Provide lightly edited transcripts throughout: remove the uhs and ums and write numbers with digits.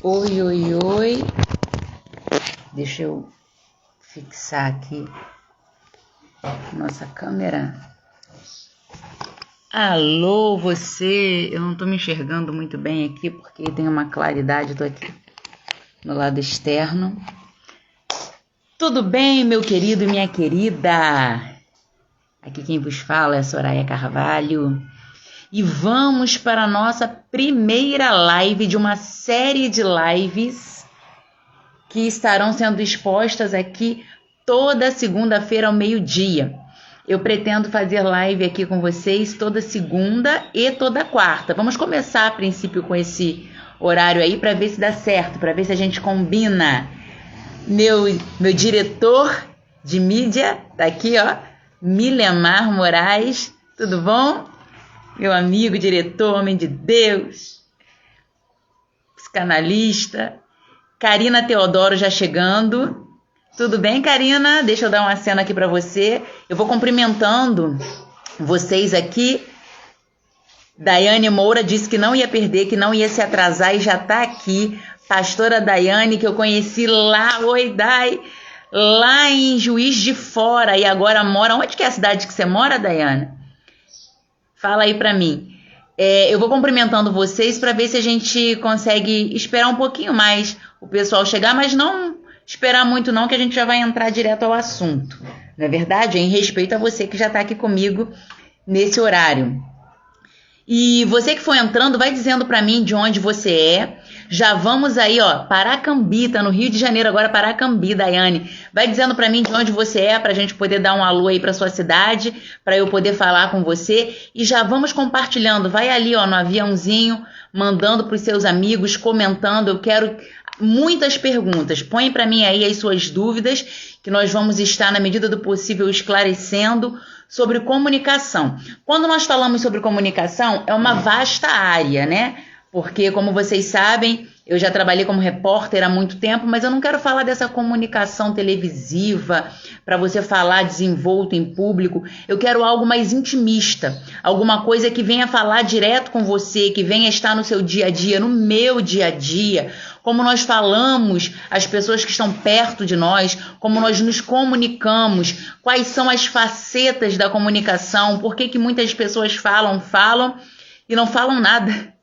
Oi, oi, oi. Deixa eu fixar aqui nossa câmera. Alô, você. Eu não tô me enxergando muito bem aqui porque tem uma claridade. Eu tô aqui no lado externo. Tudo bem, meu querido e minha querida? Aqui quem vos fala é Soraya Carvalho. E vamos para a nossa primeira live de uma série de lives que estarão sendo expostas aqui toda segunda-feira ao meio-dia. Eu pretendo fazer live aqui com vocês toda segunda e toda quarta. Vamos começar a princípio com esse horário aí para ver se dá certo, para ver se a gente combina. Meu diretor de mídia tá aqui, ó, Milemar Moraes. Tudo bom? Meu amigo, diretor, homem de Deus, psicanalista. Karina Teodoro já chegando. Tudo bem, Karina? Deixa eu dar uma cena aqui para você. Eu vou cumprimentando vocês aqui. Daiane Moura disse que não ia perder, que não ia se atrasar e já tá aqui. Pastora Daiane, que eu conheci lá, oi Dai, lá em Juiz de Fora e agora mora... Onde que é a cidade que você mora, Daiane? Fala aí para mim. Eu vou cumprimentando vocês para ver se a gente consegue esperar um pouquinho mais o pessoal chegar, mas não esperar muito não, que a gente já vai entrar direto ao assunto. Não é verdade? Em respeito a você que já está aqui comigo nesse horário. E você que for entrando, vai dizendo para mim de onde você é. Já vamos aí, ó, Paracambi, tá no Rio de Janeiro agora, Paracambi, Daiane. Vai dizendo para mim de onde você é, pra gente poder dar um alô aí pra sua cidade, para eu poder falar com você. E já vamos compartilhando, vai ali, ó, no aviãozinho, mandando pros seus amigos, comentando. Eu quero muitas perguntas. Põe para mim aí as suas dúvidas, que nós vamos estar, na medida do possível, esclarecendo sobre comunicação. Quando nós falamos sobre comunicação, é uma vasta área, né? Porque, como vocês sabem, eu já trabalhei como repórter há muito tempo, mas eu não quero falar dessa comunicação televisiva para você falar desenvolto em público. Eu quero algo mais intimista, alguma coisa que venha falar direto com você, que venha estar no seu dia a dia, no meu dia a dia, como nós falamos, as pessoas que estão perto de nós, como nós nos comunicamos, quais são as facetas da comunicação, por que muitas pessoas falam e não falam nada.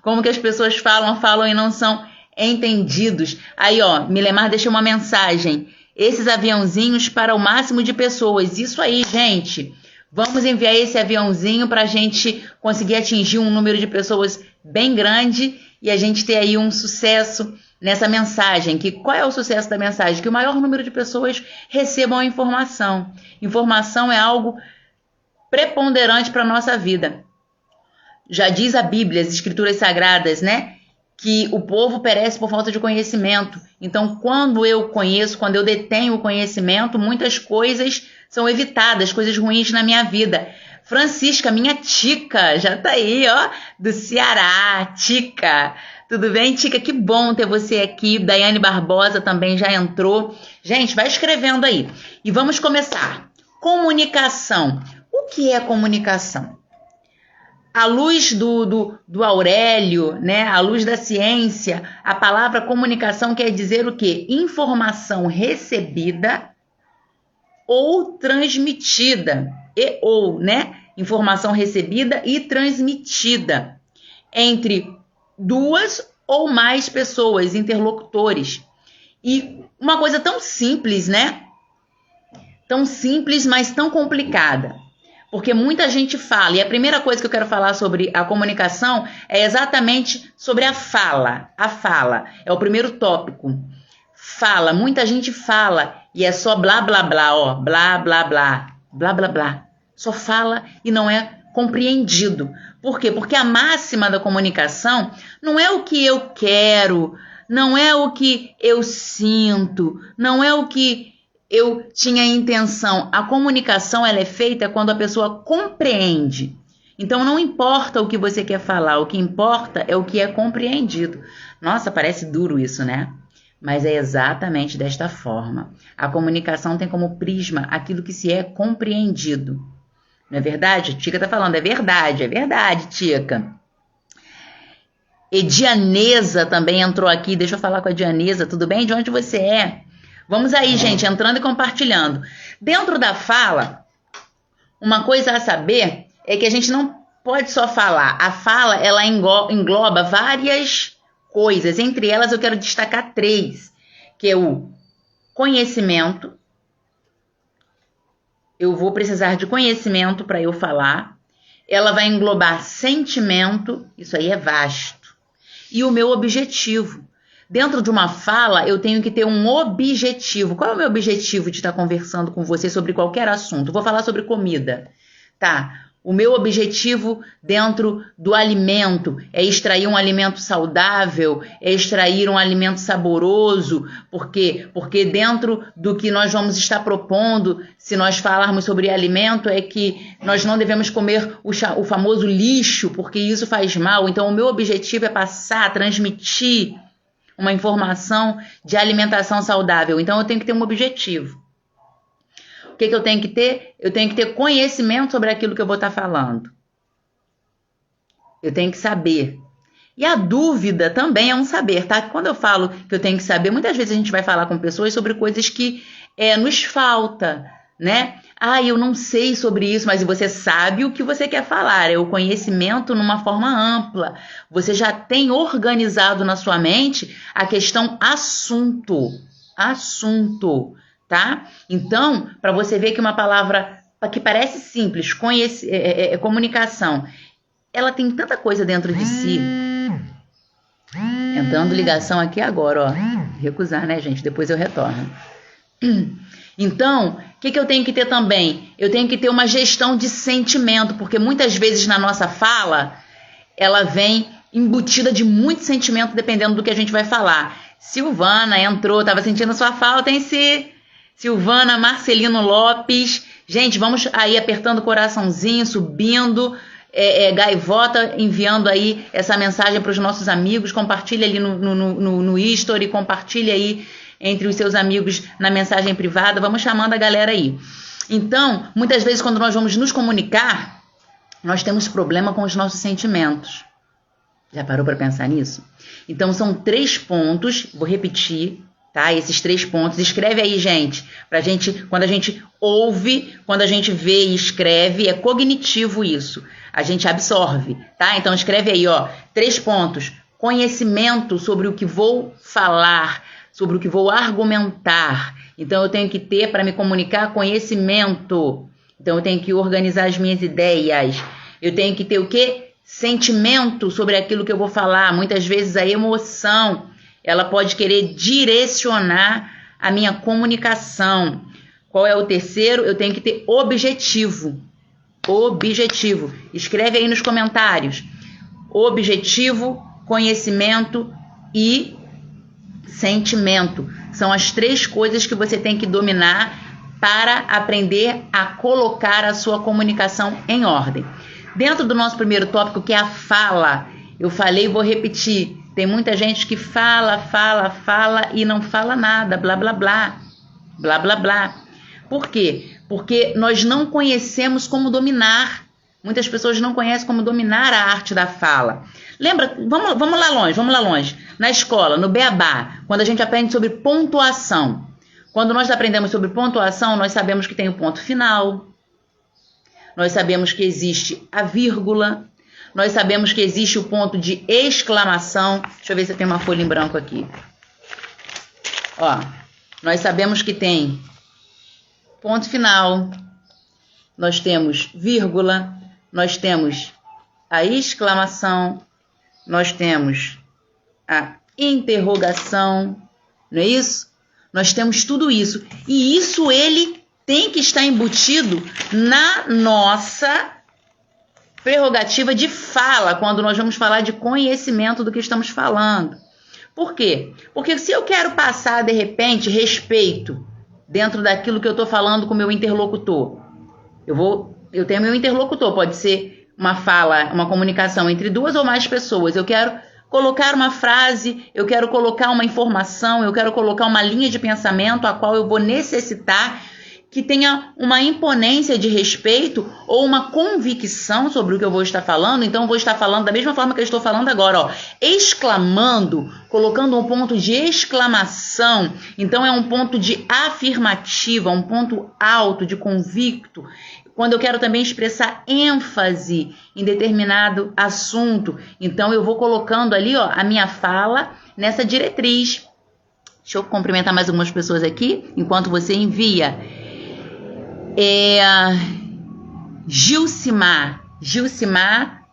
Como que as pessoas falam e não são entendidos. Aí, ó, Milemar deixou uma mensagem. Esses aviãozinhos para o máximo de pessoas. Isso aí, gente. Vamos enviar esse aviãozinho para a gente conseguir atingir um número de pessoas bem grande e a gente ter aí um sucesso nessa mensagem. Qual é o sucesso da mensagem? Que o maior número de pessoas recebam a informação. Informação é algo preponderante para a nossa vida. Já diz a Bíblia, as Escrituras Sagradas, né? Que o povo perece por falta de conhecimento. Então, quando eu conheço, quando eu detenho o conhecimento, muitas coisas são evitadas, coisas ruins na minha vida. Francisca, minha tica, já tá aí, ó, do Ceará. Tica, tudo bem, Tica? Que bom ter você aqui. Daiane Barbosa também já entrou. Gente, vai escrevendo aí. E vamos começar. Comunicação. O que é comunicação? À luz do Aurélio, né? À luz da ciência, a palavra comunicação quer dizer o quê? Informação recebida ou transmitida. Né? Informação recebida e transmitida entre duas ou mais pessoas, interlocutores. E uma coisa tão simples, né? Tão simples, mas tão complicada. Porque muita gente fala, e a primeira coisa que eu quero falar sobre a comunicação é exatamente sobre a fala. A fala é o primeiro tópico. Fala, muita gente fala e é só blá, blá, blá, ó, blá, blá, blá, blá, blá, blá. Só fala e não é compreendido. Por quê? Porque a máxima da comunicação não é o que eu quero, não é o que eu sinto, não é o que eu tinha intenção. A comunicação ela é feita quando a pessoa compreende. Então não importa o que você quer falar, o que importa é o que é compreendido. Nossa, parece duro isso, né? Mas é exatamente desta forma. A comunicação tem como prisma aquilo que se é compreendido. Não é verdade? Tica tá falando, é verdade, Tica. Edianesa também entrou aqui. Deixa eu falar com a Edianesa. Tudo bem? De onde você é? Vamos aí, gente, entrando e compartilhando. Dentro da fala, uma coisa a saber é que a gente não pode só falar. A fala, ela engloba várias coisas. Entre elas, eu quero destacar 3, que é o conhecimento. Eu vou precisar de conhecimento para eu falar. Ela vai englobar sentimento, isso aí é vasto. E o meu objetivo. Dentro de uma fala, eu tenho que ter um objetivo. Qual é o meu objetivo de estar conversando com você sobre qualquer assunto? Vou falar sobre comida, tá? O meu objetivo dentro do alimento é extrair um alimento saudável, é extrair um alimento saboroso. Por quê? Porque dentro do que nós vamos estar propondo, se nós falarmos sobre alimento, é que nós não devemos comer o famoso lixo, porque isso faz mal. Então, o meu objetivo é passar, transmitir uma informação de alimentação saudável. Então, eu tenho que ter um objetivo. O que eu tenho que ter? Eu tenho que ter conhecimento sobre aquilo que eu vou estar falando. Eu tenho que saber. E a dúvida também é um saber, tá? Quando eu falo que eu tenho que saber, muitas vezes a gente vai falar com pessoas sobre coisas que nos falta, né? Ah, eu não sei sobre isso, mas você sabe o que você quer falar. É o conhecimento numa forma ampla. Você já tem organizado na sua mente a questão assunto. Tá? Então, para você ver que uma palavra que parece simples, comunicação, ela tem tanta coisa dentro de si. Entrando ligação aqui agora, ó. Recusar, né, gente? Depois eu retorno. Então, o que eu tenho que ter também? Eu tenho que ter uma gestão de sentimento, porque muitas vezes na nossa fala, ela vem embutida de muito sentimento, dependendo do que a gente vai falar. Silvana entrou, estava sentindo sua falta, hein, Silvana, Marcelino Lopes. Gente, vamos aí apertando o coraçãozinho, subindo. Gaivota enviando aí essa mensagem para os nossos amigos. Compartilha ali no history, compartilha aí entre os seus amigos na mensagem privada. Vamos chamando a galera aí. Então, muitas vezes quando nós vamos nos comunicar, nós temos problema com os nossos sentimentos. Já parou para pensar nisso? Então, são 3 pontos, vou repetir, tá? Esses 3 pontos. Escreve aí, gente, pra gente, quando a gente ouve, quando a gente vê e escreve, é cognitivo isso. A gente absorve, tá? Então, escreve aí, ó, 3 pontos. Conhecimento sobre o que vou falar, sobre o que vou argumentar. Então, eu tenho que ter, para me comunicar, conhecimento. Então, eu tenho que organizar as minhas ideias. Eu tenho que ter o quê? Sentimento sobre aquilo que eu vou falar. Muitas vezes a emoção, ela pode querer direcionar a minha comunicação. Qual é o terceiro? Eu tenho que ter objetivo. Objetivo. Escreve aí nos comentários. Objetivo, conhecimento e sentimento. São as 3 coisas que você tem que dominar para aprender a colocar a sua comunicação em ordem. Dentro do nosso primeiro tópico, que é a fala, eu falei e vou repetir. Tem muita gente que fala e não fala nada, blá, blá, blá, blá, blá, blá. Por quê? Porque nós não conhecemos como dominar. Muitas pessoas não conhecem como dominar a arte da fala. Lembra, vamos lá longe. Na escola, no beabá, quando a gente aprende sobre pontuação. Quando nós aprendemos sobre pontuação, nós sabemos que tem o ponto final. Nós sabemos que existe a vírgula. Nós sabemos que existe o ponto de exclamação. Deixa eu ver se eu tenho uma folha em branco aqui. Ó, nós sabemos que tem ponto final. Nós temos vírgula. Nós temos a exclamação. Nós temos a interrogação. Não é isso? Nós temos tudo isso. E isso ele tem que estar embutido na nossa prerrogativa de fala, quando nós vamos falar de conhecimento do que estamos falando. Por quê? Porque se eu quero passar, de repente, respeito dentro daquilo que eu estou falando com o meu interlocutor, eu tenho meu interlocutor, pode ser uma fala, uma comunicação entre 2 ou mais pessoas. Eu quero colocar uma frase, eu quero colocar uma informação, eu quero colocar uma linha de pensamento a qual eu vou necessitar que tenha uma imponência de respeito ou uma convicção sobre o que eu vou estar falando. Então, eu vou estar falando da mesma forma que eu estou falando agora, ó, exclamando, colocando um ponto de exclamação. Então, é um ponto de afirmativa, um ponto alto, de convicto. Quando eu quero também expressar ênfase em determinado assunto, então eu vou colocando ali, ó, a minha fala nessa diretriz. Deixa eu cumprimentar mais algumas pessoas aqui, enquanto você envia. Gilcimar,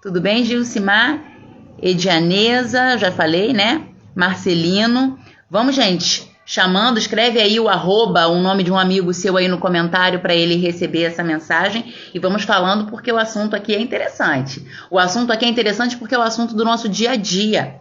tudo bem, Gilcimar? Edianesa, já falei, né? Marcelino. Vamos, gente, chamando, escreve aí o @ o nome de um amigo seu aí no comentário para ele receber essa mensagem e vamos falando porque o assunto aqui é interessante. O assunto aqui é interessante porque é o assunto do nosso dia a dia,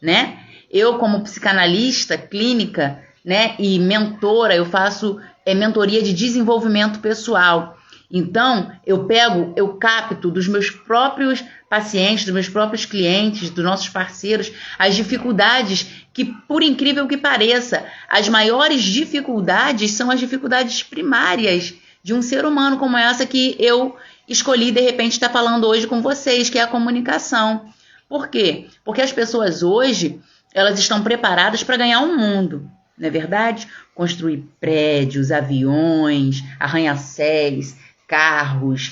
né? Eu, como psicanalista clínica, né, e mentora, eu faço mentoria de desenvolvimento pessoal. Então, eu capto dos meus próprios pacientes, dos meus próprios clientes, dos nossos parceiros, as dificuldades que, por incrível que pareça, as maiores dificuldades são as dificuldades primárias de um ser humano como essa que eu escolhi, de repente, estar falando hoje com vocês, que é a comunicação. Por quê? Porque as pessoas hoje, elas estão preparadas para ganhar um mundo, não é verdade? Construir prédios, aviões, arranha-céus, carros.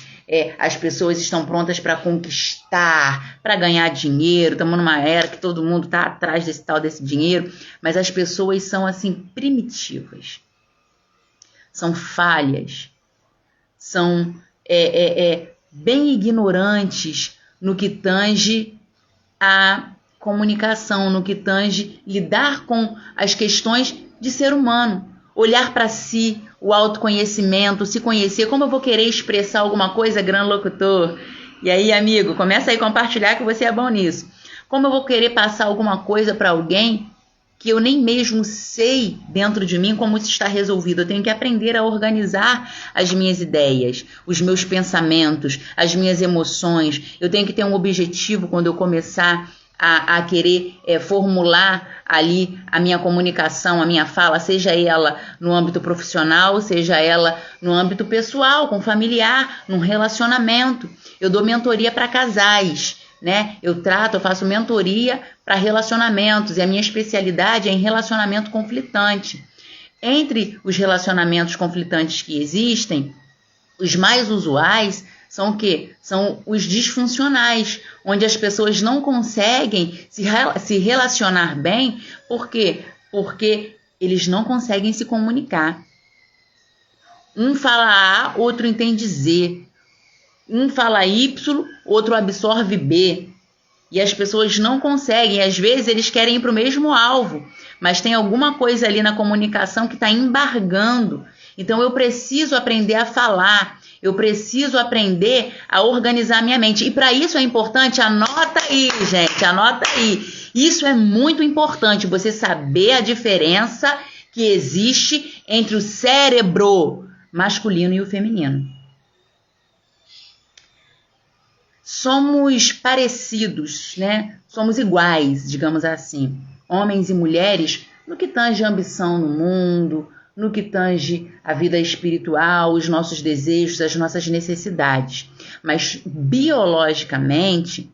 As pessoas estão prontas para conquistar, para ganhar dinheiro. Estamos numa era que todo mundo está atrás desse dinheiro, mas as pessoas são assim primitivas, são falhas, são bem ignorantes no que tange a comunicação, no que tange lidar com as questões de ser humano, olhar para si, o autoconhecimento, se conhecer. Como eu vou querer expressar alguma coisa, gran locutor? E aí, amigo, começa aí a compartilhar que você é bom nisso. Como eu vou querer passar alguma coisa para alguém que eu nem mesmo sei dentro de mim como isso está resolvido? Eu tenho que aprender a organizar as minhas ideias, os meus pensamentos, as minhas emoções. Eu tenho que ter um objetivo quando eu começar a querer formular ali a minha comunicação, a minha fala, seja ela no âmbito profissional, seja ela no âmbito pessoal, com familiar, num relacionamento. Eu dou mentoria para casais, né? Eu faço mentoria para relacionamentos e a minha especialidade é em relacionamento conflitante. Entre os relacionamentos conflitantes que existem, os mais usuais são o quê? São os disfuncionais, onde as pessoas não conseguem se relacionar bem. Por quê? Porque eles não conseguem se comunicar. Um fala A, outro entende Z. Um fala Y, outro absorve B. E as pessoas não conseguem. Às vezes eles querem ir para o mesmo alvo, mas tem alguma coisa ali na comunicação que está embargando. Então eu preciso aprender a falar. Eu preciso aprender a organizar minha mente. E para isso é importante, anota aí, gente, anota aí. Isso é muito importante, você saber a diferença que existe entre o cérebro masculino e o feminino. Somos parecidos, né? Somos iguais, digamos assim, homens e mulheres, no que tange a ambição no mundo, no que tange a vida espiritual, os nossos desejos, as nossas necessidades. Mas biologicamente,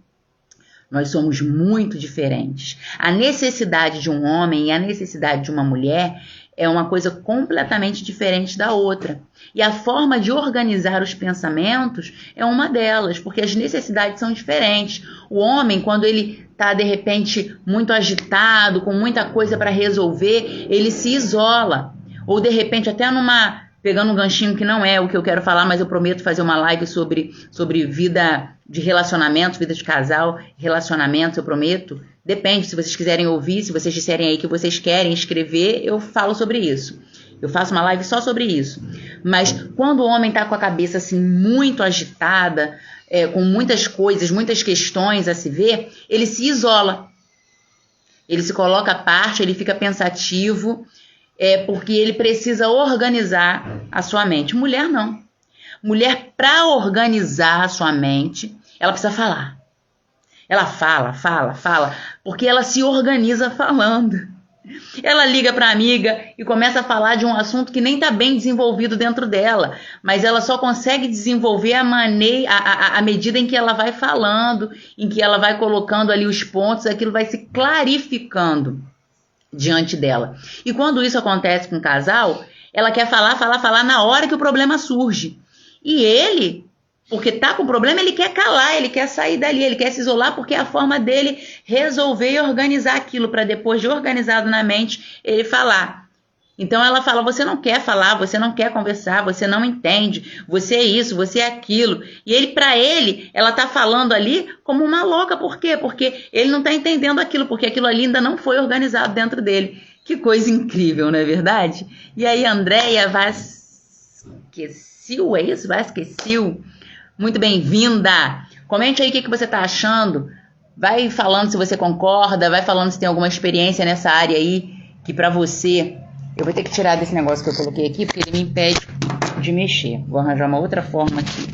nós somos muito diferentes. A necessidade de um homem e a necessidade de uma mulher é uma coisa completamente diferente da outra. E a forma de organizar os pensamentos é uma delas, porque as necessidades são diferentes. O homem, quando ele está, de repente, muito agitado, com muita coisa para resolver, ele se isola. Ou, de repente, até pegando um ganchinho que não é o que eu quero falar, mas eu prometo fazer uma live sobre vida de relacionamento, vida de casal, relacionamentos, eu prometo. Depende, se vocês quiserem ouvir, se vocês disserem aí que vocês querem escrever, eu falo sobre isso. Eu faço uma live só sobre isso. Mas quando o homem está com a cabeça assim muito agitada, com muitas coisas, muitas questões a se ver, ele se isola. Ele se coloca à parte, ele fica pensativo, porque ele precisa organizar a sua mente. Mulher não. Mulher, para organizar a sua mente, ela precisa falar. Ela fala, porque ela se organiza falando. Ela liga para a amiga e começa a falar de um assunto que nem está bem desenvolvido dentro dela, mas ela só consegue desenvolver à medida em que ela vai falando, em que ela vai colocando ali os pontos, aquilo vai se clarificando diante dela. E quando isso acontece com o casal, ela quer falar na hora que o problema surge. E ele, porque tá com problema, ele quer calar, ele quer sair dali, ele quer se isolar, porque é a forma dele resolver e organizar aquilo, para depois de organizado na mente, ele falar. Então ela fala, você não quer falar, você não quer conversar, você não entende, você é isso, você é aquilo. E ele, para ele, ela tá falando ali como uma louca. Por quê? Porque ele não tá entendendo aquilo, porque aquilo ali ainda não foi organizado dentro dele. Que coisa incrível, não é verdade? E aí, Andréia Vasquecil, é isso? Vasquecil, muito bem-vinda. Comente aí o que você tá achando. Vai falando se você concorda, vai falando se tem alguma experiência nessa área aí que para você... Eu vou ter que tirar desse negócio que eu coloquei aqui, porque ele me impede de mexer. Vou arranjar uma outra forma aqui,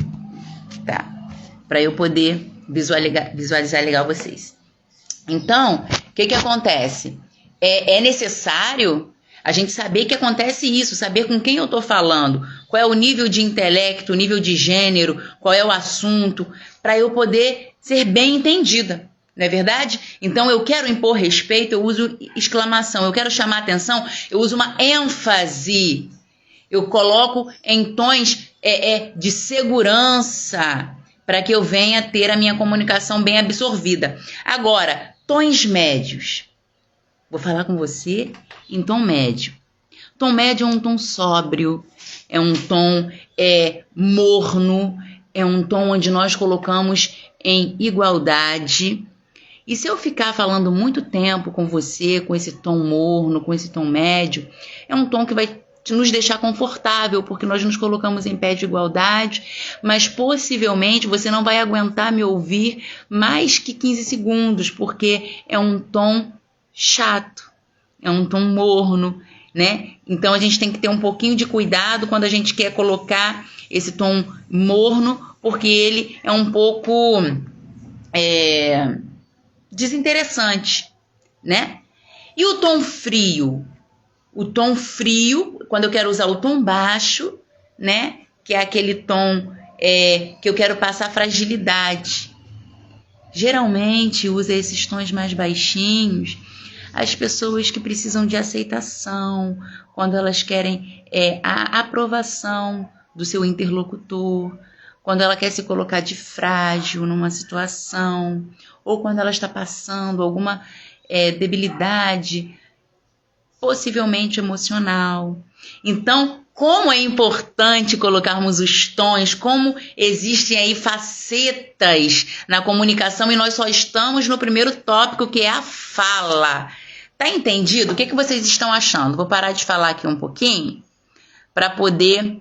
tá? Para eu poder visualizar legal vocês. Então, o que acontece? É necessário a gente saber que acontece isso, saber com quem eu tô falando, qual é o nível de intelecto, o nível de gênero, qual é o assunto, para eu poder ser bem entendida. Não é verdade? Então eu quero impor respeito, eu uso exclamação. Eu quero chamar atenção, eu uso uma ênfase. Eu coloco em tons de segurança para que eu venha ter a minha comunicação bem absorvida. Agora, tons médios. Vou falar com você em tom médio. Tom médio é um tom sóbrio, é um tom morno, é um tom onde nós colocamos em igualdade. E se eu ficar falando muito tempo com você, com esse tom morno, com esse tom médio, é um tom que vai nos deixar confortável, porque nós nos colocamos em pé de igualdade, mas possivelmente você não vai aguentar me ouvir mais que 15 segundos, porque é um tom chato, é um tom morno, né? Então a gente tem que ter um pouquinho de cuidado quando a gente quer colocar esse tom morno, porque ele é um pouco... desinteressante, né? E o tom frio? O tom frio, quando eu quero usar o tom baixo, né? Que é aquele tom que eu quero passar fragilidade. Geralmente usa esses tons mais baixinhos as pessoas que precisam de aceitação, quando elas querem a aprovação do seu interlocutor, quando ela quer se colocar de frágil numa situação, ou quando ela está passando alguma debilidade, possivelmente emocional. Então, como é importante colocarmos os tons, como existem aí facetas na comunicação e nós só estamos no primeiro tópico, que é a fala. Tá entendido? O que vocês estão achando? Vou parar de falar aqui um pouquinho para poder...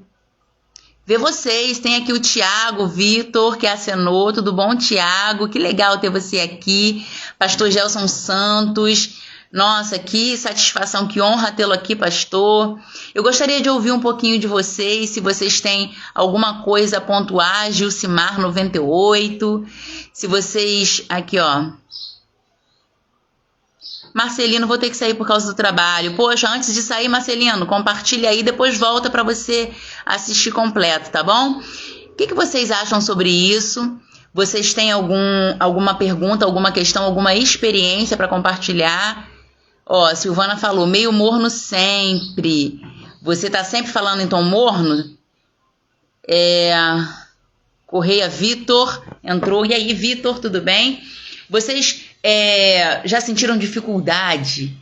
ver vocês. Tem aqui o Tiago Vitor, que acenou. Tudo bom, Tiago? Que legal ter você aqui. Pastor Gelson Santos. Nossa, que satisfação, que honra tê-lo aqui, pastor. Eu gostaria de ouvir um pouquinho de vocês, se vocês têm alguma coisa a pontuar. Gilcimar 98. Se vocês... Aqui, ó. Marcelino, vou ter que sair por causa do trabalho. Poxa, antes de sair, Marcelino, compartilha aí, depois volta para você assistir completo, tá bom? O que vocês acham sobre isso? Vocês têm alguma pergunta, alguma questão, alguma experiência para compartilhar? Ó, Silvana falou, meio morno sempre. Você tá sempre falando em tom morno? Correia Vitor entrou. E aí, Vitor, tudo bem? Vocês... já sentiram dificuldade,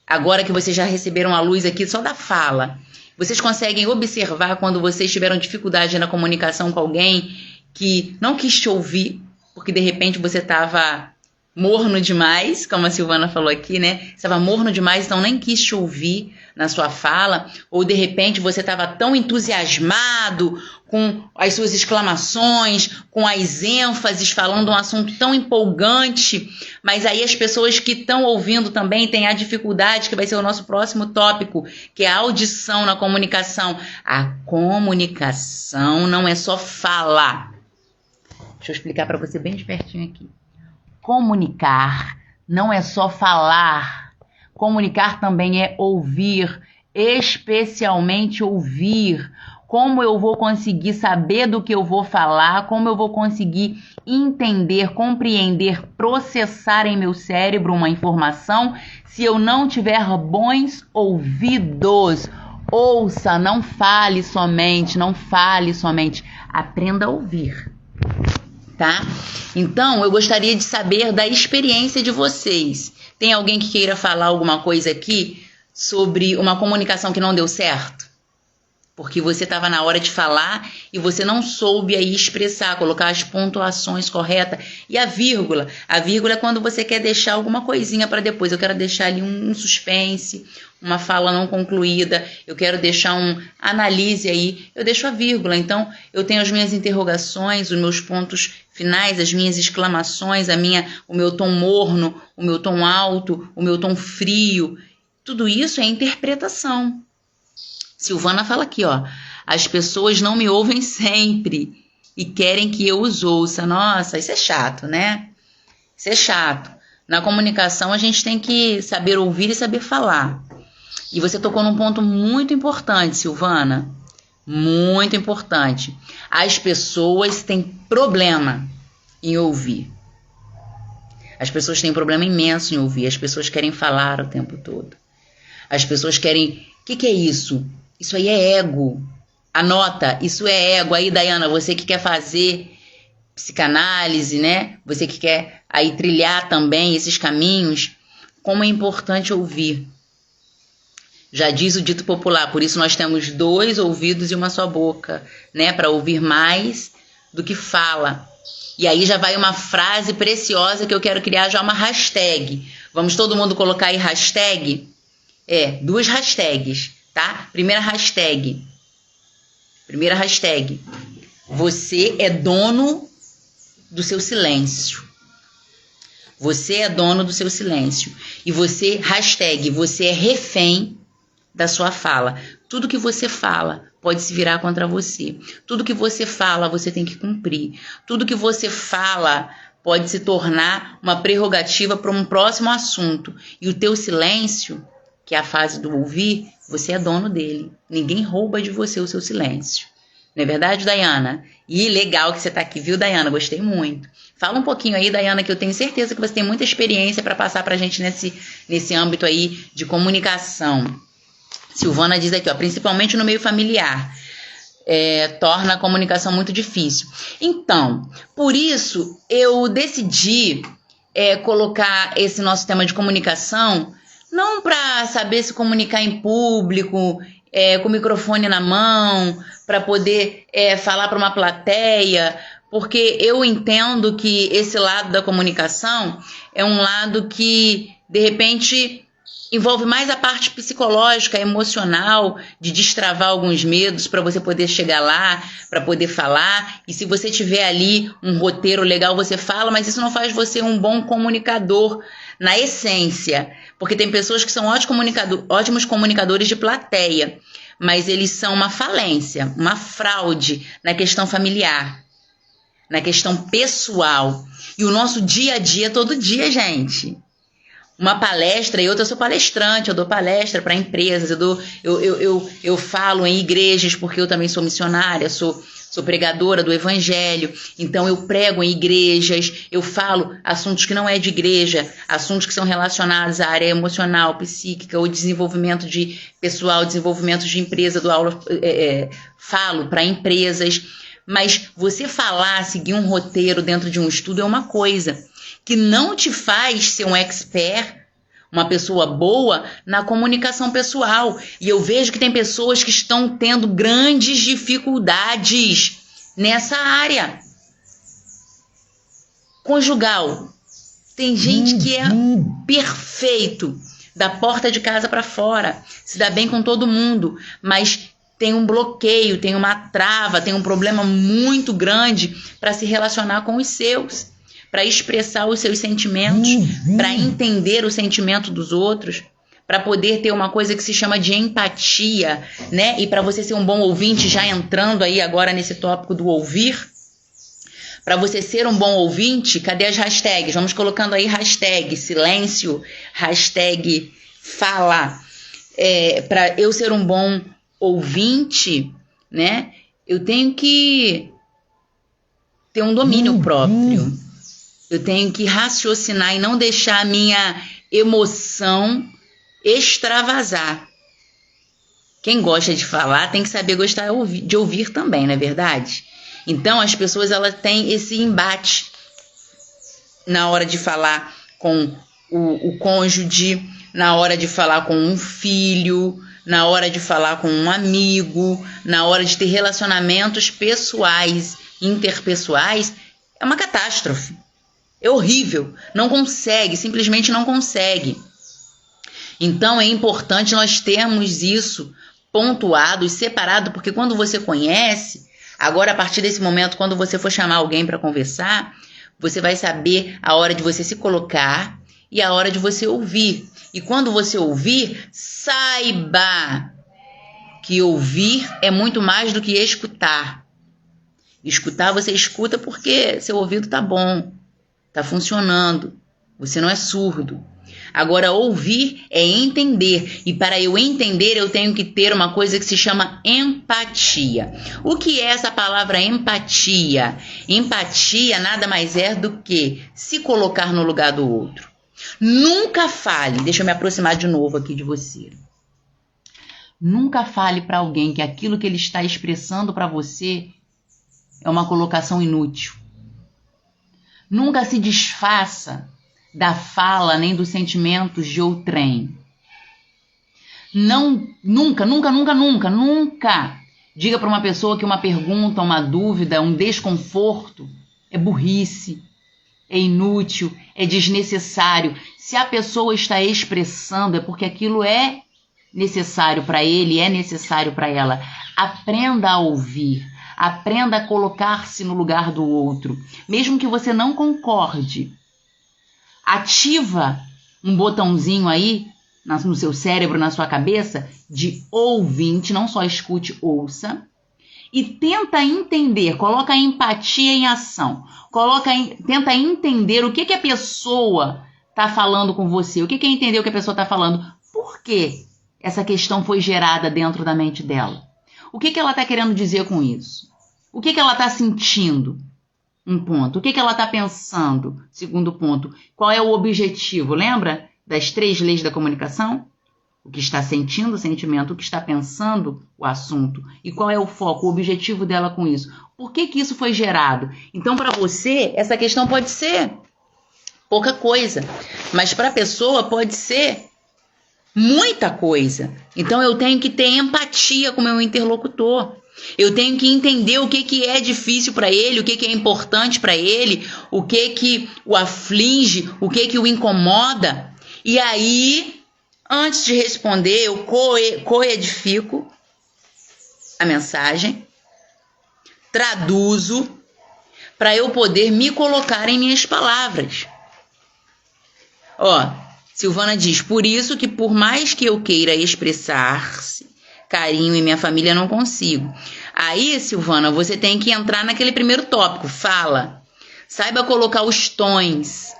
agora que vocês já receberam a luz aqui só da fala? Vocês conseguem observar quando vocês tiveram dificuldade na comunicação com alguém que não quis te ouvir, porque de repente você estava morno demais, como a Silvana falou aqui, né? Estava morno demais, então nem quis te ouvir na sua fala, ou de repente você estava tão entusiasmado com as suas exclamações, com as ênfases, falando um assunto tão empolgante, mas aí as pessoas que estão ouvindo também têm a dificuldade, que vai ser o nosso próximo tópico, que é a audição na comunicação. A comunicação não é só falar. Deixa eu explicar para você bem de pertinho aqui. Comunicar não é só falar. Comunicar também é ouvir, especialmente ouvir. Como eu vou conseguir saber do que eu vou falar, como eu vou conseguir entender, compreender, processar em meu cérebro uma informação se eu não tiver bons ouvidos. Ouça, não fale somente, aprenda a ouvir, tá? Então, eu gostaria de saber da experiência de vocês. Tem alguém que queira falar alguma coisa aqui sobre uma comunicação que não deu certo? Porque você estava na hora de falar e você não soube aí expressar, colocar as pontuações corretas. E a vírgula é quando você quer deixar alguma coisinha para depois. Eu quero deixar ali um suspense, uma fala não concluída, eu quero deixar analise aí, eu deixo a vírgula. Então, eu tenho as minhas interrogações, os meus pontos finais, as minhas exclamações, o meu tom morno, o meu tom alto, o meu tom frio. Tudo isso é interpretação. Silvana fala aqui, ó, as pessoas não me ouvem sempre e querem que eu os ouça. Nossa, isso é chato, né? Isso é chato. Na comunicação a gente tem que saber ouvir e saber falar. E você tocou num ponto muito importante, Silvana. Muito importante. As pessoas têm problema em ouvir. As pessoas têm um problema imenso em ouvir. As pessoas querem falar o tempo todo. As pessoas querem... O que é isso? Isso aí é ego. Anota, isso é ego. Aí, Dayana, você que quer fazer psicanálise, né? Você que quer aí trilhar também esses caminhos, como é importante ouvir. Já diz o dito popular, por isso nós temos 2 ouvidos e uma só boca, né? Para ouvir mais do que fala. E aí já vai uma frase preciosa que eu quero criar já uma hashtag. Vamos todo mundo colocar aí hashtag? 2 hashtags. Tá? Primeira hashtag. Você é dono do seu silêncio. Você é dono do seu silêncio. E você é refém da sua fala. Tudo que você fala pode se virar contra você. Tudo que você fala, você tem que cumprir. Tudo que você fala pode se tornar uma prerrogativa para um próximo assunto. E o teu silêncio, que é a fase do ouvir, você é dono dele. Ninguém rouba de você o seu silêncio. Não é verdade, Dayana? E legal que você está aqui, viu, Dayana? Gostei muito. Fala um pouquinho aí, Dayana, que eu tenho certeza que você tem muita experiência para passar para a gente nesse âmbito aí de comunicação. Silvana diz aqui, ó, principalmente no meio familiar, torna a comunicação muito difícil. Então, por isso, eu decidi colocar esse nosso tema de comunicação não para saber se comunicar em público, com o microfone na mão, para poder falar para uma plateia, porque eu entendo que esse lado da comunicação é um lado que, de repente, envolve mais a parte psicológica, emocional, de destravar alguns medos para você poder chegar lá, para poder falar. E se você tiver ali um roteiro legal, você fala, mas isso não faz você um bom comunicador na essência. Porque tem pessoas que são ótimos comunicadores de plateia, mas eles são uma falência, uma fraude na questão familiar, na questão pessoal. E o nosso dia a dia, todo dia, gente. Uma palestra, eu sou palestrante, eu dou palestra para empresas, eu falo em igrejas, porque eu também sou missionária, sou pregadora do evangelho, então eu prego em igrejas, eu falo assuntos que não é de igreja, assuntos que são relacionados à área emocional, psíquica, ou desenvolvimento de pessoal, desenvolvimento de empresa, falo para empresas, mas você falar, seguir um roteiro dentro de um estudo é uma coisa que não te faz ser um expert, uma pessoa boa na comunicação pessoal. E eu vejo que tem pessoas que estão tendo grandes dificuldades nessa área. Conjugal. Tem gente que é perfeito, da porta de casa para fora, se dá bem com todo mundo, mas tem um bloqueio, tem uma trava, tem um problema muito grande para se relacionar com os seus, para expressar os seus sentimentos, para entender o sentimento dos outros, para poder ter uma coisa que se chama de empatia, né? E para você ser um bom ouvinte, já entrando aí agora nesse tópico do ouvir, para você ser um bom ouvinte, cadê as hashtags? Vamos colocando aí hashtag silêncio, hashtag fala. Para eu ser um bom ouvinte, né, eu tenho que ter um domínio próprio. Eu tenho que raciocinar e não deixar a minha emoção extravasar. Quem gosta de falar tem que saber gostar de ouvir também, não é verdade? Então, as pessoas elas têm esse embate na hora de falar com o cônjuge, na hora de falar com um filho, na hora de falar com um amigo, na hora de ter relacionamentos pessoais, interpessoais. É uma catástrofe. É horrível. Não consegue, simplesmente não consegue. Então, é importante nós termos isso pontuado e separado, porque quando você conhece, agora a partir desse momento, quando você for chamar alguém para conversar, você vai saber a hora de você se colocar e a hora de você ouvir. E quando você ouvir, saiba que ouvir é muito mais do que escutar. Escutar, você escuta porque seu ouvido tá bom, tá funcionando, você não é surdo. Agora, ouvir é entender. E para eu entender, eu tenho que ter uma coisa que se chama empatia. O que é essa palavra empatia? Empatia nada mais é do que se colocar no lugar do outro. Nunca fale, deixa eu me aproximar de novo aqui de você. Nunca fale para alguém que aquilo que ele está expressando para você é uma colocação inútil. Nunca se desfaça da fala nem dos sentimentos de outrem. Não, nunca diga para uma pessoa que uma pergunta, uma dúvida, um desconforto é burrice, é inútil, é desnecessário. Se a pessoa está expressando, é porque aquilo é necessário para ele, é necessário para ela. Aprenda a ouvir, aprenda a colocar-se no lugar do outro, mesmo que você não concorde. Ativa um botãozinho aí no seu cérebro, na sua cabeça, de ouvinte, não só escute, ouça, e tenta entender, coloca a empatia em ação, tenta entender o que a pessoa está falando com você, o que é entender o que a pessoa está falando, por que essa questão foi gerada dentro da mente dela, o que ela está querendo dizer com isso, o que ela está sentindo. Um ponto. O que ela está pensando? Segundo ponto. Qual é o objetivo? Lembra das 3 leis da comunicação? O que está sentindo, o sentimento, o que está pensando, o assunto. E qual é o foco, o objetivo dela com isso? Por que isso foi gerado? Então, para você, essa questão pode ser pouca coisa, mas para a pessoa pode ser muita coisa. Então, eu tenho que ter empatia com o meu interlocutor. Eu tenho que entender o que é difícil para ele, o que é importante para ele, o que o aflige, o que o incomoda. E aí, antes de responder, eu coedifico a mensagem, traduzo para eu poder me colocar em minhas palavras. Silvana diz, por isso que por mais que eu queira expressar-se, carinho em minha família, não consigo. Aí, Silvana, você tem que entrar naquele primeiro tópico, fala. Saiba colocar os tons,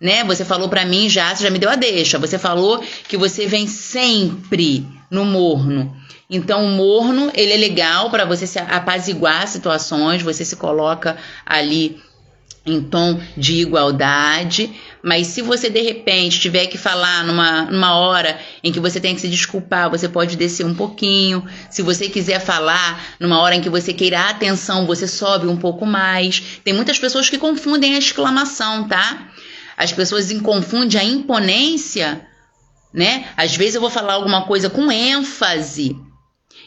né? Você falou pra mim você já me deu a deixa. Você falou que você vem sempre no morno. Então, o morno, ele é legal para você se apaziguar situações, você se coloca ali em tom de igualdade, mas se você de repente tiver que falar numa hora em que você tem que se desculpar, você pode descer um pouquinho. Se você quiser falar numa hora em que você queira atenção, você sobe um pouco mais. Tem muitas pessoas que confundem a exclamação, tá? As pessoas confundem a imponência, né? Às vezes eu vou falar alguma coisa com ênfase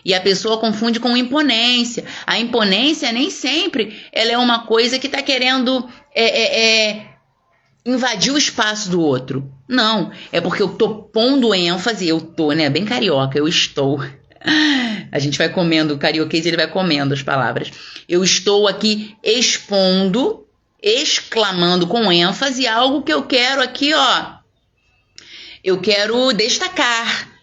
e a pessoa confunde com imponência. A imponência nem sempre ela é uma coisa que está querendo invadir o espaço do outro. Não, é porque eu tô pondo ênfase, né? Bem carioca, eu estou. A gente vai comendo, o carioquês ele vai comendo as palavras. Eu estou aqui expondo, exclamando com ênfase algo que eu quero aqui, eu quero destacar.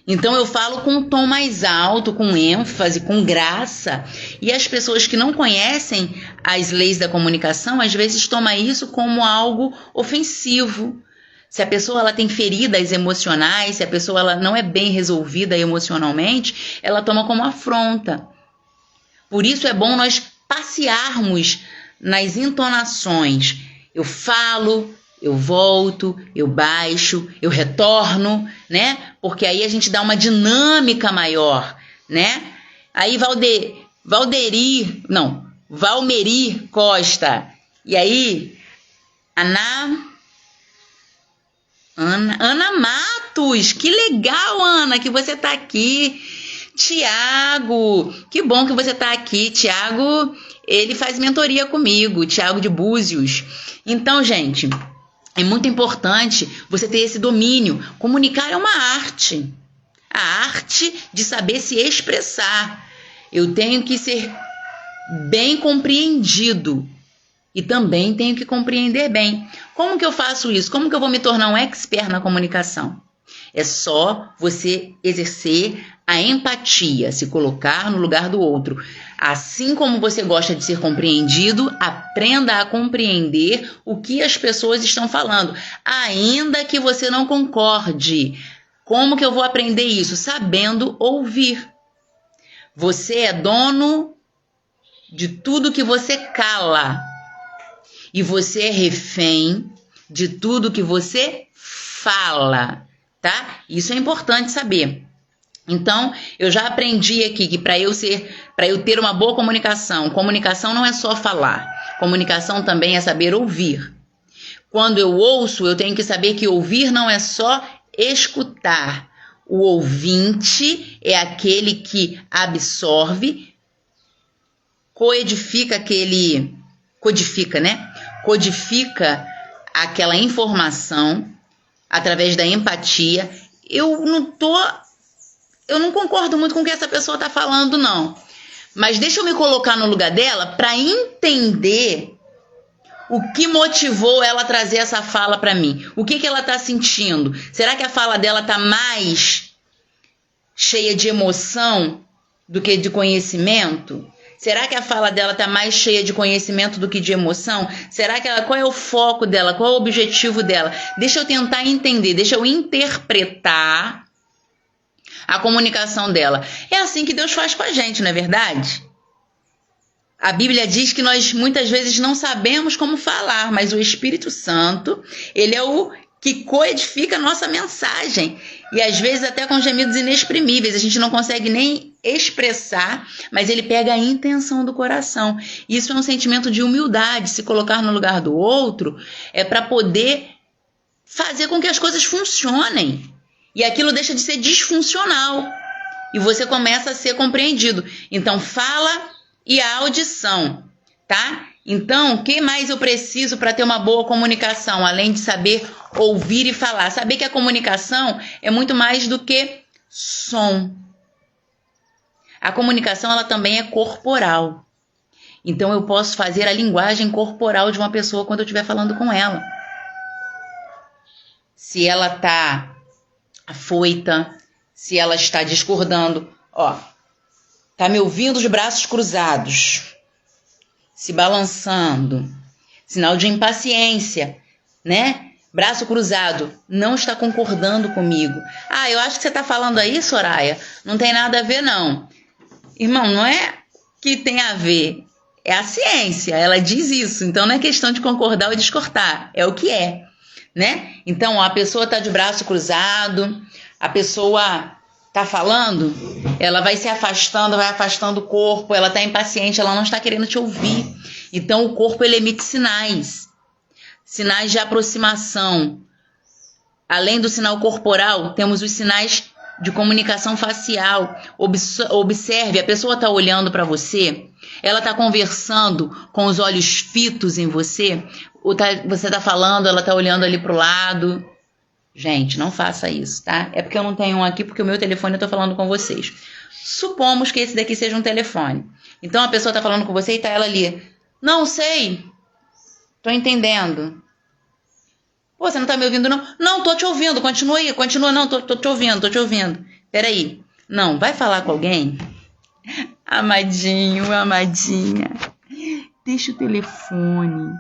Então eu falo com um tom mais alto, com ênfase, com graça. E as pessoas que não conhecem as leis da comunicação, às vezes tomam isso como algo ofensivo. Se a pessoa ela tem feridas emocionais, se a pessoa ela não é bem resolvida emocionalmente, ela toma como afronta. Por isso é bom nós passearmos nas entonações. Eu falo, eu volto, eu baixo, eu retorno, né? Porque aí a gente dá uma dinâmica maior, né? Aí Valmeri Costa. E aí, Ana Matos. Que legal, Ana, que você tá aqui. Tiago, que bom que você tá aqui. Tiago, ele faz mentoria comigo, Tiago de Búzios. Então, gente, é muito importante você ter esse domínio. Comunicar é uma arte. A arte de saber se expressar. Eu tenho que ser bem compreendido e também tenho que compreender bem. Como que eu faço isso? Como que eu vou me tornar um expert na comunicação? É só você exercer a empatia, se colocar no lugar do outro. Assim como você gosta de ser compreendido, aprenda a compreender o que as pessoas estão falando, ainda que você não concorde. Como que eu vou aprender isso? Sabendo ouvir. Você é dono de tudo que você cala. E você é refém de tudo que você fala, tá? Isso é importante saber. Então, eu já aprendi aqui que para eu ter uma boa comunicação não é só falar. Comunicação também é saber ouvir. Quando eu ouço, eu tenho que saber que ouvir não é só escutar. O ouvinte é aquele que absorve, codifica aquela informação através da empatia. Eu não concordo muito com o que essa pessoa está falando, não. Mas deixa eu me colocar no lugar dela para entender o que motivou ela a trazer essa fala para mim. O que ela está sentindo? Será que a fala dela está mais cheia de emoção do que de conhecimento? Será que a fala dela está mais cheia de conhecimento do que de emoção? Será que qual é o foco dela? Qual é o objetivo dela? Deixa eu tentar entender, deixa eu interpretar a comunicação dela. É assim que Deus faz com a gente, não é verdade? A Bíblia diz que nós muitas vezes não sabemos como falar, mas o Espírito Santo, ele é o que codifica a nossa mensagem. E às vezes até com gemidos inexprimíveis, a gente não consegue nem expressar, mas ele pega a intenção do coração. Isso é um sentimento de humildade, se colocar no lugar do outro, é para poder fazer com que as coisas funcionem. E aquilo deixa de ser disfuncional. E você começa a ser compreendido. Então, fala e a audição, tá? Então, o que mais eu preciso para ter uma boa comunicação, além de saber ouvir e falar? Saber que a comunicação é muito mais do que som. A comunicação, ela também é corporal. Então, eu posso fazer a linguagem corporal de uma pessoa quando eu estiver falando com ela. Se ela está afoita, se ela está discordando, tá me ouvindo de braços cruzados, se balançando, sinal de impaciência, né? Braço cruzado, não está concordando comigo. Eu acho que você está falando aí, Soraya, não tem nada a ver, não. Irmão, não é que tem a ver, é a ciência, ela diz isso. Então não é questão de concordar ou discordar, é o que é, né? Então a pessoa está de braço cruzado, a pessoa tá falando, ela vai se afastando, vai afastando o corpo, ela tá impaciente, ela não está querendo te ouvir. Então o corpo ele emite sinais de aproximação. Além do sinal corporal, temos os sinais de comunicação facial. Observe, a pessoa tá olhando para você, ela tá conversando com os olhos fitos em você, você tá falando, ela tá olhando ali pro lado. Gente, não faça isso, tá? É porque eu não tenho um aqui, porque o meu telefone eu tô falando com vocês. Supomos que esse daqui seja um telefone. Então a pessoa tá falando com você e tá ela ali. Não sei. Tô entendendo. Pô, você não tá me ouvindo, não? Não, tô te ouvindo. Continua aí, continua. Não, tô te ouvindo. Peraí. Não, vai falar com alguém? Amadinho, amadinha. Deixa o telefone.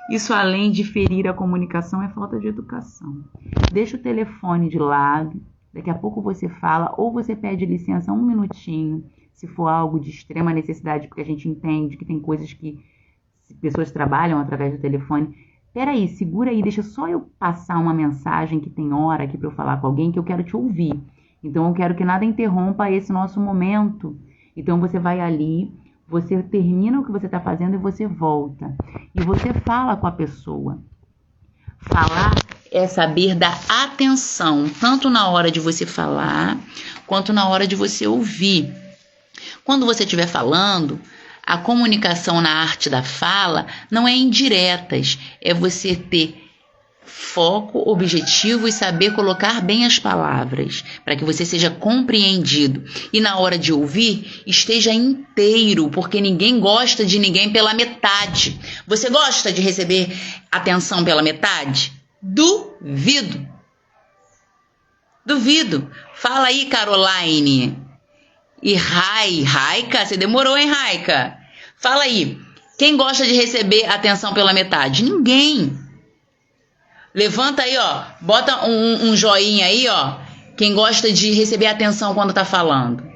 Isso, além de ferir a comunicação, é falta de educação. Deixa o telefone de lado, daqui a pouco você fala, ou você pede licença 1 minutinho, se for algo de extrema necessidade, porque a gente entende que tem coisas que pessoas trabalham através do telefone. Peraí, segura aí, deixa só eu passar uma mensagem que tem hora aqui para eu falar com alguém que eu quero te ouvir. Então eu quero que nada interrompa esse nosso momento. Então você vai ali, você termina o que você está fazendo e você volta. E você fala com a pessoa. Falar é saber dar atenção, tanto na hora de você falar, quanto na hora de você ouvir. Quando você estiver falando, a comunicação na arte da fala não é indiretas, é você ter foco, objetivo e saber colocar bem as palavras, para que você seja compreendido. E na hora de ouvir, esteja inteiro, porque ninguém gosta de ninguém pela metade. Você gosta de receber atenção pela metade? Duvido. Duvido. Fala aí, Caroline. E Raika, você demorou, hein, Raika? Fala aí, quem gosta de receber atenção pela metade? Ninguém. Levanta aí, ó, bota um joinha aí, ó, quem gosta de receber atenção quando tá falando.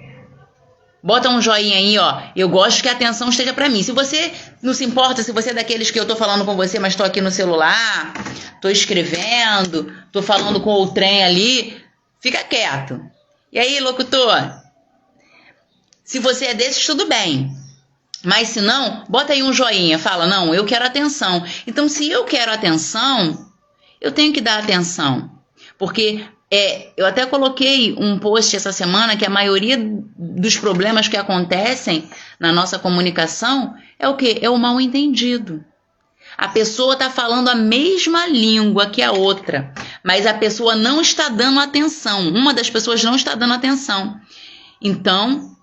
Bota um joinha aí, ó, eu gosto que a atenção esteja pra mim. Se você não se importa, se você é daqueles que eu tô falando com você, mas tô aqui no celular, tô escrevendo, tô falando com o trem ali, fica quieto. E aí, locutor? Se você é desses, tudo bem. Mas se não, bota aí um joinha, fala, não, eu quero atenção. Então, se eu quero atenção, eu tenho que dar atenção. Porque eu até coloquei um post essa semana que a maioria dos problemas que acontecem na nossa comunicação é o quê? É o mal entendido. A pessoa está falando a mesma língua que a outra, mas a pessoa não está dando atenção. Uma das pessoas não está dando atenção. Então,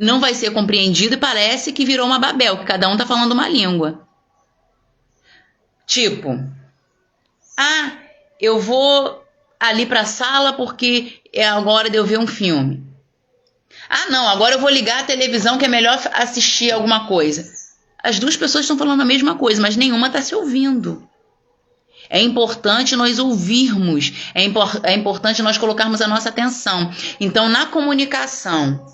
não vai ser compreendido e parece que virou uma Babel, que cada um está falando uma língua. Tipo, eu vou ali para a sala porque é a hora de eu ver um filme. Não, agora eu vou ligar a televisão que é melhor assistir alguma coisa. As duas pessoas estão falando a mesma coisa, mas nenhuma está se ouvindo. É importante nós ouvirmos, é importante nós colocarmos a nossa atenção. Então, na comunicação,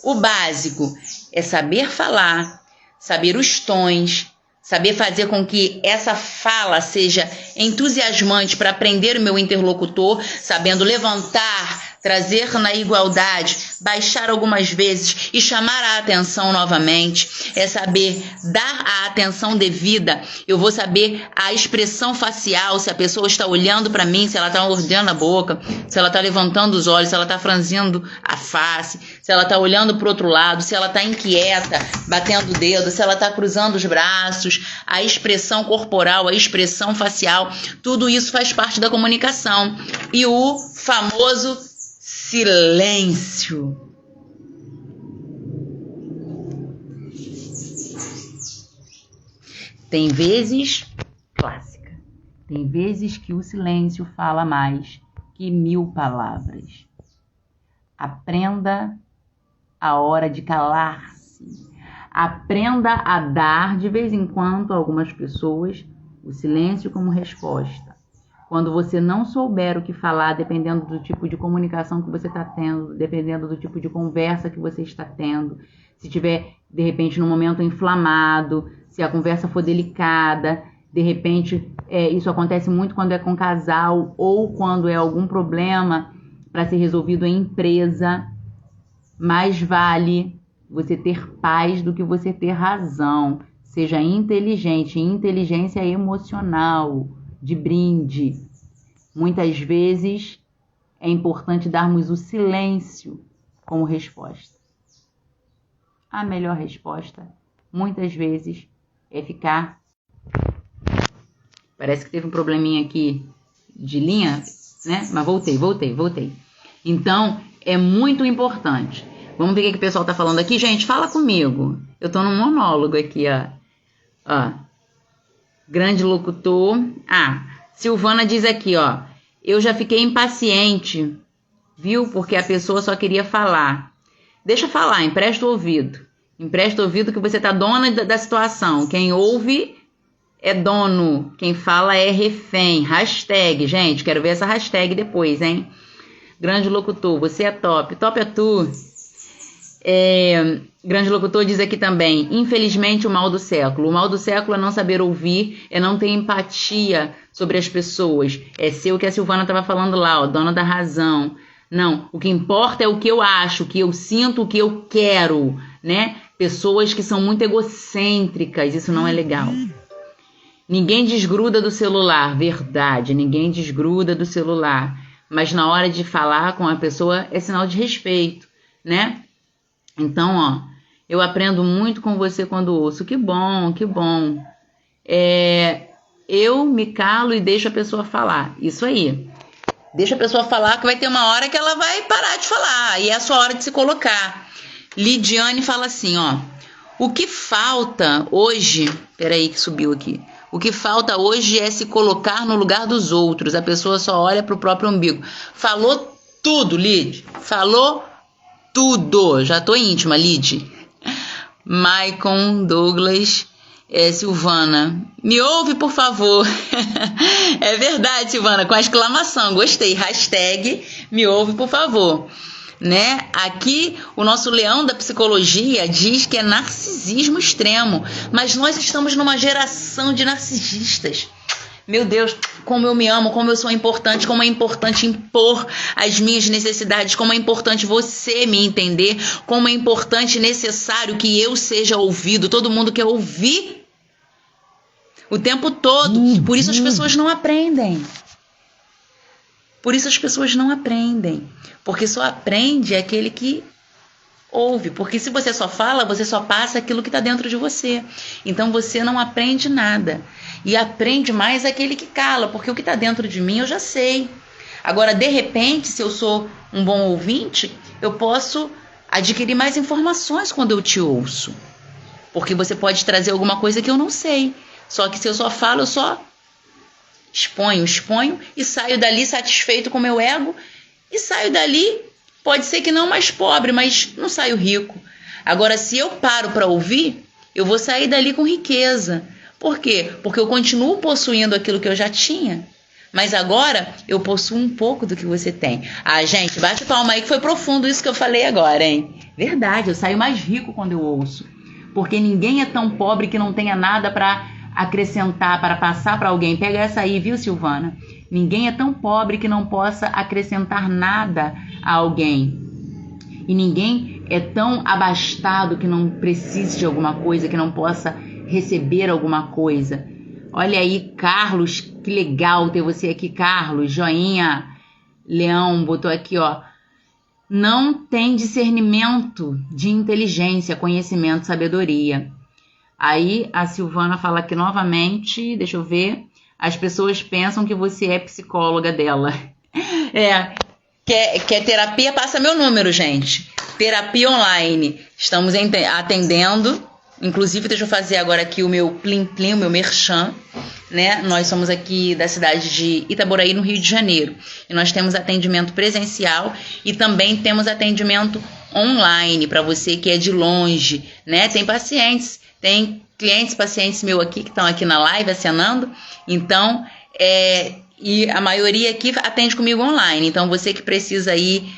o básico é saber falar, saber os tons, saber fazer com que essa fala seja entusiasmante para aprender o meu interlocutor, sabendo levantar, trazer na igualdade, baixar algumas vezes e chamar a atenção novamente. É saber dar a atenção devida. Eu vou saber a expressão facial, se a pessoa está olhando para mim, se ela está mordendo a boca, se ela está levantando os olhos, se ela está franzindo a face, se ela está olhando para o outro lado, se ela está inquieta, batendo o dedo, se ela está cruzando os braços, a expressão corporal, a expressão facial, tudo isso faz parte da comunicação. E o famoso silêncio. Tem vezes, clássica, tem vezes que o silêncio fala mais que 1000 palavras. Aprenda a hora de calar-se. Aprenda a dar, de vez em quando, a algumas pessoas, o silêncio como resposta. Quando você não souber o que falar, dependendo do tipo de comunicação que você está tendo, dependendo do tipo de conversa que você está tendo, se tiver, de repente, num momento inflamado, se a conversa for delicada, de repente, isso acontece muito quando é com casal ou quando é algum problema para ser resolvido em empresa, mais vale você ter paz do que você ter razão. Seja inteligente, inteligência emocional, de brinde. Muitas vezes é importante darmos o silêncio como resposta. A melhor resposta, muitas vezes, é ficar... Parece que teve um probleminha aqui de linha, né? Mas voltei. Então, é muito importante. Vamos ver o que o pessoal tá falando aqui. Gente, fala comigo. Eu tô num monólogo aqui, ó. Grande locutor. Silvana diz aqui, ó. Eu já fiquei impaciente, viu? Porque a pessoa só queria falar. Deixa falar, empresta o ouvido. Empresta o ouvido que você tá dona da situação. Quem ouve é dono, quem fala é refém. Hashtag, gente, quero ver essa hashtag depois, hein? Grande locutor, você é top. Top é tu. Grande locutor diz aqui também, infelizmente o mal do século. O mal do século é não saber ouvir, é não ter empatia sobre as pessoas. É ser o que a Silvana estava falando lá, ó, dona da razão. Não, o que importa é o que eu acho, o que eu sinto, o que eu quero, né? Pessoas que são muito egocêntricas, isso não é legal. Ninguém desgruda do celular, verdade, ninguém desgruda do celular. Mas na hora de falar com a pessoa é sinal de respeito, né? Então, ó, eu aprendo muito com você quando ouço. Que bom, que bom. Eu me calo e deixo a pessoa falar. Isso aí. Deixa a pessoa falar que vai ter uma hora que ela vai parar de falar. E é a sua hora de se colocar. Lidiane fala assim, ó. O que falta hoje... Peraí que subiu aqui. O que falta hoje é se colocar no lugar dos outros. A pessoa só olha pro próprio umbigo. Falou tudo, Lid. Falou tudo. Já tô íntima, Lid. Maicon, Douglas, Silvana. Me ouve, por favor. É verdade, Silvana, com a exclamação. Gostei. Hashtag me ouve, por favor. Né? Aqui o nosso leão da psicologia diz que é narcisismo extremo, mas nós estamos numa geração de narcisistas. Meu Deus, como eu me amo, como eu sou importante, como é importante impor as minhas necessidades, como é importante você me entender, como é importante e necessário que eu seja ouvido. Todo mundo quer ouvir o tempo todo, por isso as pessoas não aprendem. Por isso as pessoas não aprendem, porque só aprende aquele que ouve, porque se você só fala, você só passa aquilo que está dentro de você, então você não aprende nada, e aprende mais aquele que cala, porque o que está dentro de mim eu já sei. Agora, de repente, se eu sou um bom ouvinte, eu posso adquirir mais informações quando eu te ouço, porque você pode trazer alguma coisa que eu não sei, só que se eu só falo, eu só exponho e saio dali satisfeito com o meu ego e saio dali, pode ser que não mais pobre, mas não saio rico. Agora, se eu paro para ouvir, eu vou sair dali com riqueza. Por quê? Porque eu continuo possuindo aquilo que eu já tinha, mas agora eu possuo um pouco do que você tem. Ah, gente, bate palma aí que foi profundo isso que eu falei agora, hein? Verdade, eu saio mais rico quando eu ouço, porque ninguém é tão pobre que não tenha nada para acrescentar, para passar para alguém. Pega essa aí, viu, Silvana? Ninguém é tão pobre que não possa acrescentar nada a alguém. E ninguém é tão abastado que não precise de alguma coisa, que não possa receber alguma coisa. Olha aí, Carlos, que legal ter você aqui, Carlos. Joinha. Leão botou aqui, ó. Não tem discernimento de inteligência, conhecimento, sabedoria. Aí a Silvana fala aqui novamente, deixa eu ver, as pessoas pensam que você é psicóloga dela. Quer terapia? Passa meu número, gente. Terapia online. Estamos atendendo. Inclusive, deixa eu fazer agora aqui o meu plim-plim, o meu merchan. Né? Nós somos aqui da cidade de Itaboraí, no Rio de Janeiro. E nós temos atendimento presencial e também temos atendimento online para você que é de longe. Né? Tem pacientes meus aqui que estão aqui na live acenando, então, e a maioria aqui atende comigo online, então você que precisa aí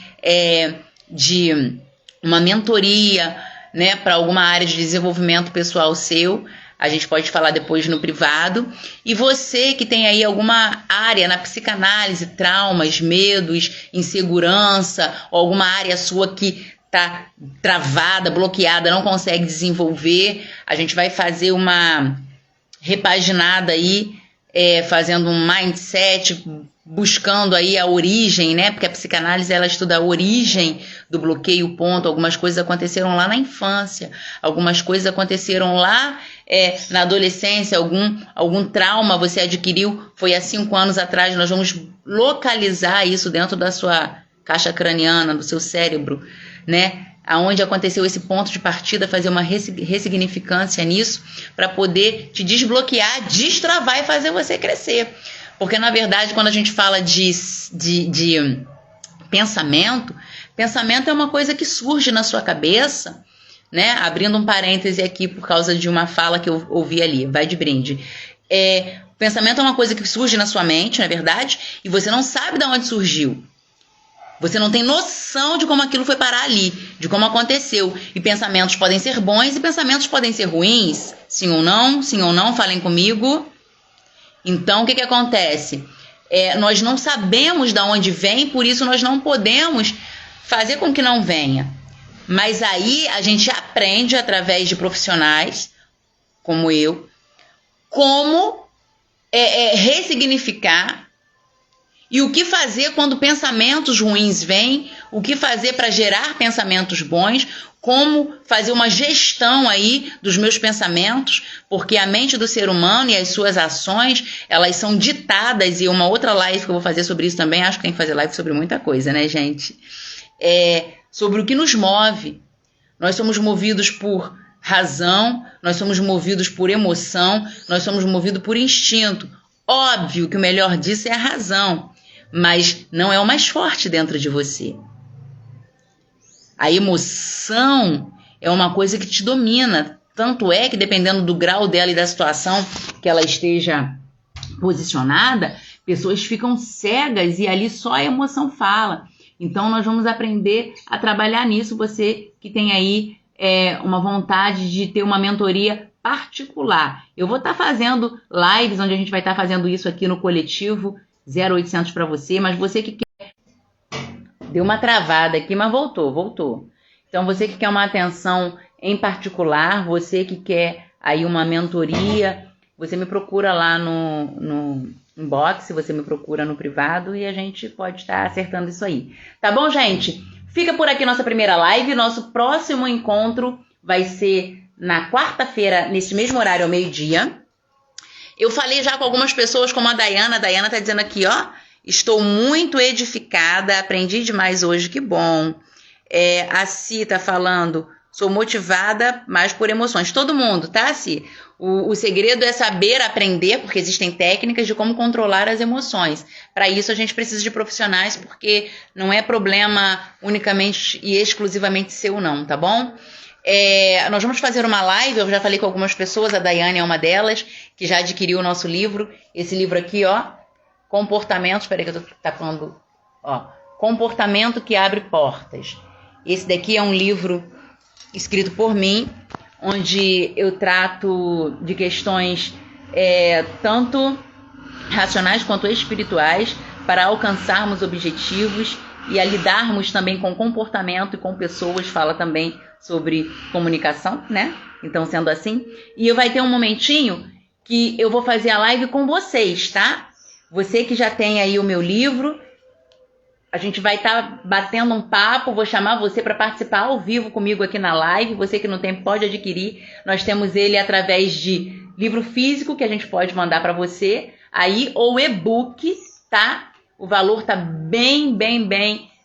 de uma mentoria, né, para alguma área de desenvolvimento pessoal seu, a gente pode falar depois no privado, e você que tem aí alguma área na psicanálise, traumas, medos, insegurança, ou alguma área sua que tá travada, bloqueada, não consegue desenvolver, a gente vai fazer uma repaginada aí, fazendo um mindset, buscando aí a origem, né? Porque a psicanálise, ela estuda a origem do bloqueio, ponto. Algumas coisas aconteceram lá na infância, algumas coisas aconteceram lá na adolescência, algum trauma você adquiriu, foi há 5 anos atrás. Nós vamos localizar isso dentro da sua caixa craniana, do seu cérebro, né? Aonde aconteceu esse ponto de partida, fazer uma ressignificância nisso, para poder te desbloquear, destravar e fazer você crescer. Porque, na verdade, quando a gente fala de pensamento é uma coisa que surge na sua cabeça, né? Abrindo um parêntese aqui por causa de uma fala que eu ouvi ali, vai de brinde, O pensamento é uma coisa que surge na sua mente, não é verdade? E você não sabe de onde surgiu. Você não tem noção de como aquilo foi parar ali, de como aconteceu. E pensamentos podem ser bons e pensamentos podem ser ruins. Sim ou não? Sim ou não? Falem comigo. Então, o que acontece? Nós não sabemos de onde vem, por isso nós não podemos fazer com que não venha. Mas aí a gente aprende através de profissionais, como eu, como ressignificar e o que fazer quando pensamentos ruins vêm, o que fazer para gerar pensamentos bons, como fazer uma gestão aí dos meus pensamentos, porque a mente do ser humano e as suas ações, elas são ditadas, e uma outra live que eu vou fazer sobre isso também, acho que tem que fazer live sobre muita coisa, né, gente? Sobre o que nos move. Nós somos movidos por razão, nós somos movidos por emoção, nós somos movidos por instinto. Óbvio que o melhor disso é a razão, mas não é o mais forte dentro de você. A emoção é uma coisa que te domina, tanto é que dependendo do grau dela e da situação que ela esteja posicionada, pessoas ficam cegas e ali só a emoção fala. Então nós vamos aprender a trabalhar nisso, você que tem aí uma vontade de ter uma mentoria particular. Eu vou estar fazendo lives onde a gente vai estar fazendo isso aqui no coletivo 0800 para você, mas você que quer... Deu uma travada aqui, mas voltou. Então você que quer uma atenção em particular, você que quer aí uma mentoria, você me procura lá no inbox, você me procura no privado e a gente pode estar acertando isso aí. Tá bom, gente? Fica por aqui nossa primeira live. Nosso próximo encontro vai ser na quarta-feira, nesse mesmo horário, ao meio-dia. Eu falei já com algumas pessoas, como a Dayana. A Dayana tá dizendo aqui, ó. Estou muito edificada, aprendi demais hoje, que bom. A Si tá falando, sou motivada, mas por emoções. Todo mundo, tá, Si? O segredo é saber aprender, porque existem técnicas de como controlar as emoções. Para isso a gente precisa de profissionais, porque não é problema unicamente e exclusivamente seu não, tá bom? Nós vamos fazer uma live, eu já falei com algumas pessoas, a Daiane é uma delas, que já adquiriu o nosso livro. Esse livro aqui, ó, Comportamentos, peraí que eu tô tapando, ó, Comportamento que Abre Portas. Esse daqui é um livro escrito por mim, onde eu trato de questões tanto racionais quanto espirituais para alcançarmos objetivos e a lidarmos também com comportamento e com pessoas. Fala também sobre comunicação, né? Então, sendo assim, e vai ter um momentinho que eu vou fazer a live com vocês, tá? Você que já tem aí o meu livro, a gente vai estar batendo um papo, vou chamar você para participar ao vivo comigo aqui na live. Você que não tem, pode adquirir. Nós temos ele através de livro físico, que a gente pode mandar para você, aí, ou e-book, tá? O valor tá bem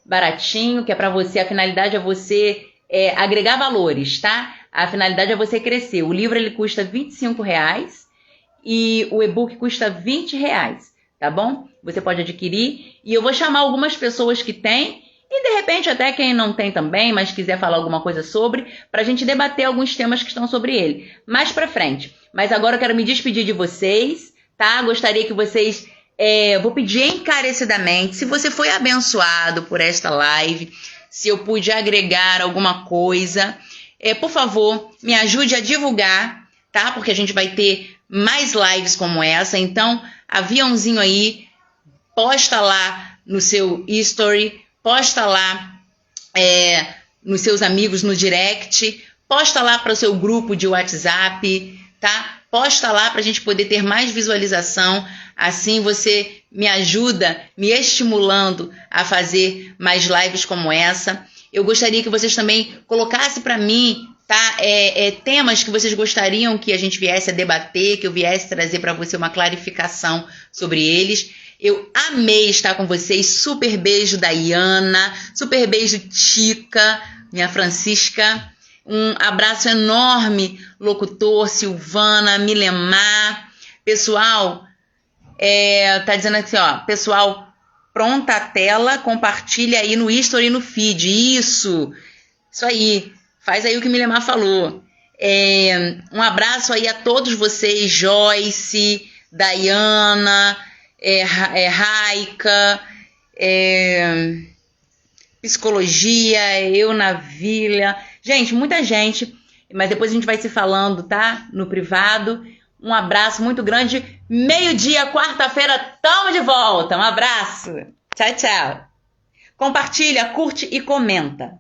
baratinho, que é para você, a finalidade é você agregar valores, tá? A finalidade é você crescer. O livro ele custa R$25 e o e-book custa R$20. Tá bom? Você pode adquirir e eu vou chamar algumas pessoas que têm e de repente até quem não tem também, mas quiser falar alguma coisa sobre, pra gente debater alguns temas que estão sobre ele mais pra frente. Mas agora eu quero me despedir de vocês, tá? Gostaria que vocês, vou pedir encarecidamente, se você foi abençoado por esta live, se eu pude agregar alguma coisa, por favor, me ajude a divulgar, tá? Porque a gente vai ter mais lives como essa, então aviãozinho aí, posta lá no seu history, posta lá nos seus amigos no direct, posta lá para o seu grupo de WhatsApp, tá? Posta lá para a gente poder ter mais visualização, assim você me ajuda, me estimulando a fazer mais lives como essa. Eu gostaria que vocês também colocassem para mim, tá? Temas que vocês gostariam que a gente viesse a debater, que eu viesse trazer para você uma clarificação sobre eles. Eu amei estar com vocês. Super beijo, Dayana. Super beijo, Tica, minha Francisca. Um abraço enorme, locutor, Silvana, Milemar. Pessoal, tá dizendo assim, ó, pessoal, pronta a tela, compartilha aí no history e no feed. Isso aí. Faz aí o que Milemar falou. Um abraço aí a todos vocês, Joyce, Dayana, Raika, psicologia, eu na vila. Gente, muita gente, mas depois a gente vai se falando, tá? No privado. Um abraço muito grande. Meio-dia, quarta-feira, tamo de volta. Um abraço. Tchau, tchau. Compartilha, curte e comenta.